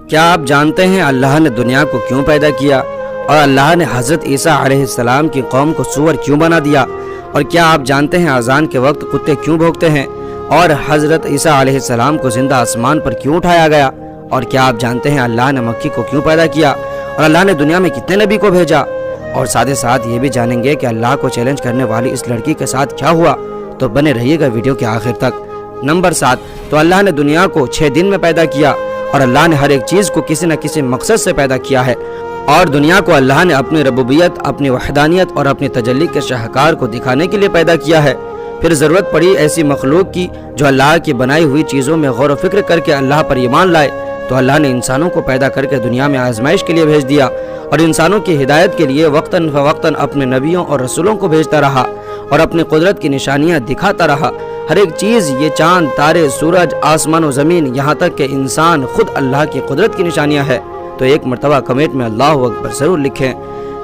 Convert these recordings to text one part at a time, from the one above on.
کیا آپ جانتے ہیں اللہ نے دنیا کو کیوں پیدا کیا؟ اور اللہ نے حضرت عیسیٰ علیہ السلام کی قوم کو سور کیوں بنا دیا؟ اور کیا آپ جانتے ہیں اذان کے وقت کتے کیوں بھونکتے ہیں؟ اور حضرت عیسیٰ علیہ السلام کو زندہ آسمان پر کیوں اٹھایا گیا؟ اور کیا آپ جانتے ہیں اللہ نے مکی کو کیوں پیدا کیا؟ اور اللہ نے دنیا میں کتنے نبی کو بھیجا؟ اور ساتھ ہی ساتھ یہ بھی جانیں گے کہ اللہ کو چیلنج کرنے والی اس لڑکی کے ساتھ کیا ہوا، تو بنے رہیے گا ویڈیو کے آخر تک۔ نمبر 7، تو اللہ نے دنیا کو 6 دن میں پیدا کیا، اور اللہ نے ہر ایک چیز کو کسی نہ کسی مقصد سے پیدا کیا ہے، اور دنیا کو اللہ نے اپنی ربوبیت، اپنی وحدانیت اور اپنی تجلی کے شاہکار کو دکھانے کے لیے پیدا کیا ہے۔ پھر ضرورت پڑی ایسی مخلوق کی جو اللہ کی بنائی ہوئی چیزوں میں غور و فکر کر کے اللہ پر ایمان لائے، تو اللہ نے انسانوں کو پیدا کر کے دنیا میں آزمائش کے لیے بھیج دیا، اور انسانوں کی ہدایت کے لیے وقتاً فوقتاً اپنے نبیوں اور رسولوں کو بھیجتا رہا، اور اپنی قدرت کی نشانیاں دکھاتا رہا۔ ہر ایک چیز، یہ چاند، تارے، سورج، آسمان و زمین، یہاں تک کہ انسان خود اللہ کی قدرت کی نشانیاں ہے۔ تو ایک مرتبہ کمنٹ میں اللہ اکبر ضرور لکھیں۔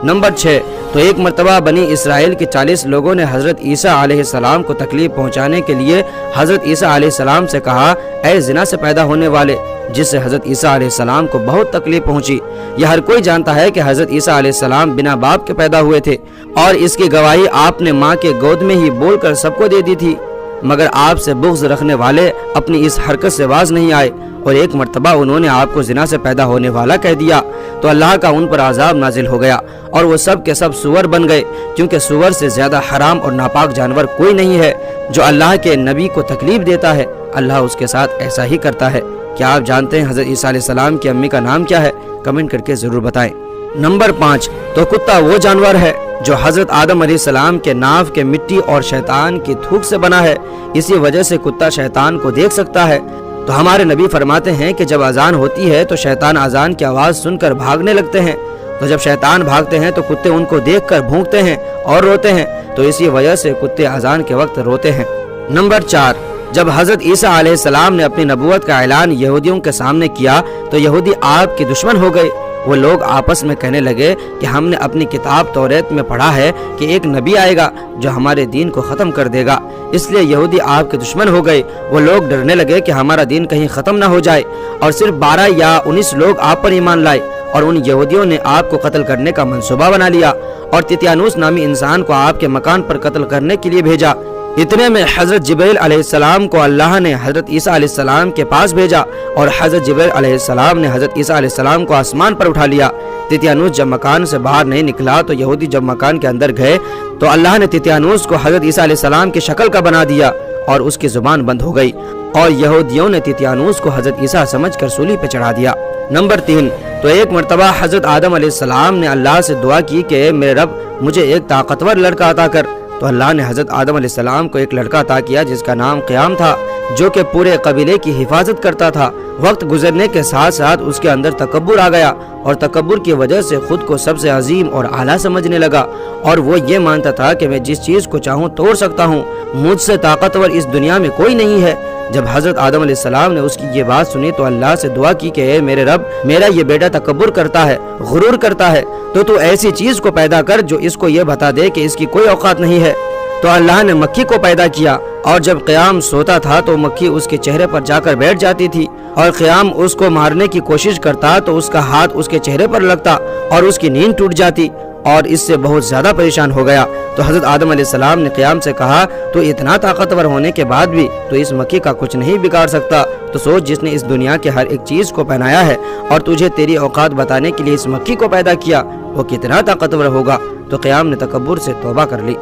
نمبر 6، تو ایک مرتبہ بنی اسرائیل کے 40 لوگوں نے حضرت عیسیٰ علیہ السلام کو تکلیف پہنچانے کے لیے حضرت عیسیٰ علیہ السلام سے کہا، اے زنا سے پیدا ہونے والے، جس سے حضرت عیسیٰ علیہ السلام کو بہت تکلیف پہنچی۔ یہ ہر کوئی جانتا ہے کہ حضرت عیسیٰ علیہ السلام بنا باپ کے پیدا ہوئے تھے، اور اس کی گواہی آپ نے ماں کے گود میں ہی بول کر سب کو دے دی تھی، مگر آپ سے بغض رکھنے والے اپنی اس حرکت سے باز نہیں آئے، اور ایک مرتبہ انہوں نے آپ کو زنا سے پیدا ہونے والا کہہ دیا، تو اللہ کا ان پر عذاب نازل ہو گیا، اور وہ سب کے سب سور بن گئے، کیونکہ سور سے زیادہ حرام اور ناپاک جانور کوئی نہیں ہے۔ جو اللہ کے نبی کو تکلیف دیتا ہے، اللہ اس کے ساتھ ایسا ہی کرتا ہے۔ کیا آپ جانتے ہیں حضرت عیسیٰ علیہ السلام کی امی کا نام کیا ہے؟ کمنٹ کر کے ضرور بتائیں۔ نمبر 5، تو کتا وہ جانور ہے جو حضرت آدم علیہ السلام کے ناف کے مٹی اور شیطان کی تھوک سے بنا ہے، اسی وجہ سے کتا شیطان کو دیکھ سکتا ہے۔ تو ہمارے نبی فرماتے ہیں کہ جب اذان ہوتی ہے تو شیطان اذان کی آواز سن کر بھاگنے لگتے ہیں، تو جب شیطان بھاگتے ہیں تو کتے ان کو دیکھ کر بھونکتے ہیں اور روتے ہیں، تو اسی وجہ سے کتے اذان کے وقت روتے ہیں۔ نمبر 4، جب حضرت عیسیٰ علیہ السلام نے اپنی نبوت کا اعلان یہودیوں کے سامنے کیا تو یہودی آپ کے دشمن ہو گئے۔ وہ لوگ آپس میں کہنے لگے کہ ہم نے اپنی کتاب توریت میں پڑھا ہے کہ ایک نبی آئے گا جو ہمارے دین کو ختم کر دے گا، اس لیے یہودی آپ کے دشمن ہو گئے۔ وہ لوگ ڈرنے لگے کہ ہمارا دین کہیں ختم نہ ہو جائے، اور صرف 12 یا 19 لوگ آپ پر ایمان لائے، اور ان یہودیوں نے آپ کو قتل کرنے کا منصوبہ بنا لیا، اور تیتیانوس نامی انسان کو آپ کے مکان پر قتل کرنے کے لیے بھیجا۔ اتنے میں حضرت جبرائیل علیہ السلام کو اللہ نے حضرت عیسیٰ علیہ السلام کے پاس بھیجا، اور حضرت جبرائیل علیہ السلام نے حضرت عیسیٰ علیہ السلام کو آسمان پر اٹھا لیا۔ تیتیانوس جب مکان سے باہر نہیں نکلا تو یہودی جب مکان کے اندر گئے تو اللہ نے تیتیانوس کو حضرت عیسیٰ علیہ السلام کی شکل کا بنا دیا، اور اس کی زبان بند ہو گئی، اور یہودیوں نے تیتیانوس کو حضرت عیسیٰ سمجھ کر سولی پہ چڑھا دیا۔ نمبر 3، تو ایک مرتبہ حضرت آدم علیہ السلام نے اللہ سے دعا کی کہ اے میرے رب مجھے ایک طاقتور لڑکا عطا کر، تو اللہ نے حضرت آدم علیہ السلام کو ایک لڑکا عطا کیا جس کا نام قیام تھا، جو کہ پورے قبیلے کی حفاظت کرتا تھا۔ وقت گزرنے کے ساتھ ساتھ اس کے اندر تکبر آ گیا، اور تکبر کی وجہ سے خود کو سب سے عظیم اور اعلیٰ سمجھنے لگا، اور وہ یہ مانتا تھا کہ میں جس چیز کو چاہوں توڑ سکتا ہوں، مجھ سے طاقتور اس دنیا میں کوئی نہیں ہے۔ جب حضرت آدم علیہ السلام نے اس کی یہ بات سنی تو اللہ سے دعا کی کہ اے میرے رب میرا یہ بیٹا تکبر کرتا ہے، غرور کرتا ہے، تو ایسی چیز کو پیدا کر جو اس کو یہ بتا دے کہ اس کی کوئی اوقات نہیں ہے۔ تو اللہ نے مکھی کو پیدا کیا، اور جب قیام سوتا تھا تو مکھی اس کے چہرے پر جا کر بیٹھ جاتی تھی، اور قیام اس کو مارنے کی کوشش کرتا تو اس کا ہاتھ اس کے چہرے پر لگتا اور اس کی نیند ٹوٹ جاتی، اور اس سے بہت زیادہ پریشان ہو گیا۔ تو حضرت آدم علیہ السلام نے قیام سے کہا، تو اتنا طاقتور ہونے کے بعد بھی تو اس مکھی کا کچھ نہیں بگاڑ سکتا، تو سوچ جس نے اس دنیا کے ہر ایک چیز کو پہنایا ہے اور تجھے تیری اوقات بتانے کے لیے اس مکھی کو پیدا کیا، وہ کتنا طاقتور ہوگا۔ تو قیام نے تکبر سے توبہ کر لی۔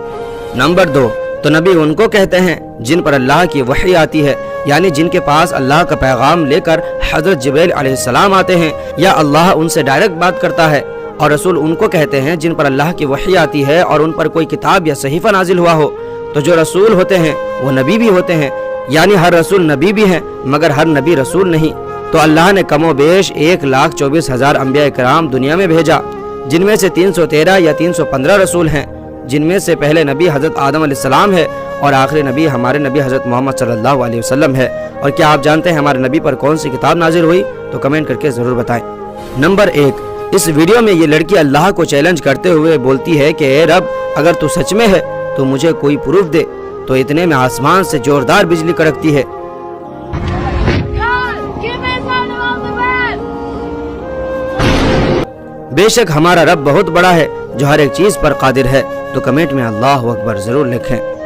نمبر 2، تو نبی ان کو کہتے ہیں جن پر اللہ کی وحی آتی ہے، یعنی جن کے پاس اللہ کا پیغام لے کر حضرت جبرائیل علیہ السلام آتے ہیں، یا اللہ ان سے ڈائریکٹ بات کرتا ہے۔ اور رسول ان کو کہتے ہیں جن پر اللہ کی وحی آتی ہے اور ان پر کوئی کتاب یا صحیفہ نازل ہوا ہو۔ تو جو رسول ہوتے ہیں وہ نبی بھی ہوتے ہیں، یعنی ہر رسول نبی بھی ہیں مگر ہر نبی رسول نہیں۔ تو اللہ نے کم و بیش 1,24,000 انبیاء کرام دنیا میں بھیجا، جن میں سے 313 یا 315 رسول ہیں، جن میں سے پہلے نبی حضرت آدم علیہ السلام ہے، اور آخری نبی ہمارے نبی حضرت محمد صلی اللہ علیہ وسلم ہے۔ اور کیا آپ جانتے ہیں ہمارے نبی پر کون سی کتاب نازل ہوئی؟ تو کمنٹ کر کے ضرور بتائیں۔ نمبر 1، اس ویڈیو میں یہ لڑکی اللہ کو چیلنج کرتے ہوئے بولتی ہے کہ اے رب اگر تو سچ میں ہے تو مجھے کوئی پروف دے، تو اتنے میں آسمان سے زوردار بجلی کڑکتی ہے، بے شک ہمارا رب بہت بڑا ہے جو ہر ایک چیز پر قادر ہے۔ تو کمنٹ میں اللہ اکبر ضرور لکھیں۔